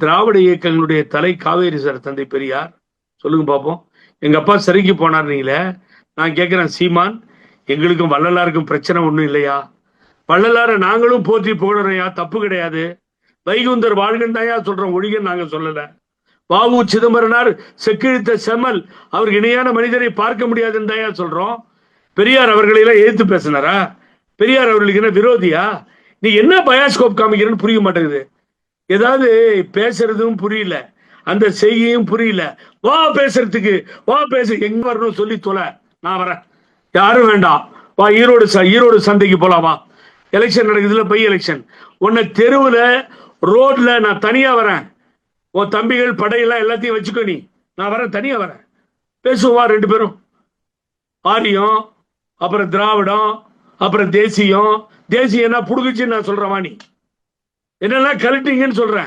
திராவிட இயக்கங்களுடைய தலை காவேரி சார் தந்தை பெரியார். சொல்லுங்க பார்ப்போம். எங்க அப்பா சிறைக்கு போனார் நீங்களே. நான் கேட்கிறேன், சீமான், எங்களுக்கும் வள்ளலாருக்கும் பிரச்சனை ஒண்ணும் இல்லையா? வள்ளலார நாங்களும் போற்றி புகழறையா, தப்பு கிடையாது. வைகுந்தர் வாழ்கன் தாயா சொல்றோம், ஒழிகன் நாங்க சொல்லல. வாவு சிதம்பரனார் செக்கிழித்த செம்மல், அவருக்கு இணையான மனிதரை பார்க்க முடியாதுன்னு தாயா சொல்றோம். பெரியார் அவர்களை எல்லாம் எதிர்த்து பேசினாரா? பெரியார் அவர்களுக்கு என்ன விரோதியா? நீ என்ன பயாஸ்கோப் காமிக்கிறன்னு புரிய மாட்டேங்குது. ஏதாவது பேசுறதும் புரியல, அந்த செய்கையும் புரியல. வா பேசுறதுக்கு, வா பேச, எங்க வரணும் சொல்லி தொலை, நான் வரேன். யாரும் வேண்டாம், வா ஈரோடு சந்தைக்கு போலாமா? எலெக்ஷன் நடக்குதுல, பை எலெக்ஷன். உன்னை தெருவுல ரோட்ல நான் தனியா வரேன். உன் தம்பிகள் படையெல்லாம் எல்லாத்தையும் வச்சுக்கோ, நீ நான் வரேன், தனியா வரேன். பேசுவா ரெண்டு பேரும். ஆரியம், அப்புறம் திராவிடம், அப்புறம் தேசியம். தேசியம்னா புடுங்குச்சுன்னு நான் சொல்றேன். நீ என்னெல்லாம் கலட்டிங்கன்னு சொல்றேன்.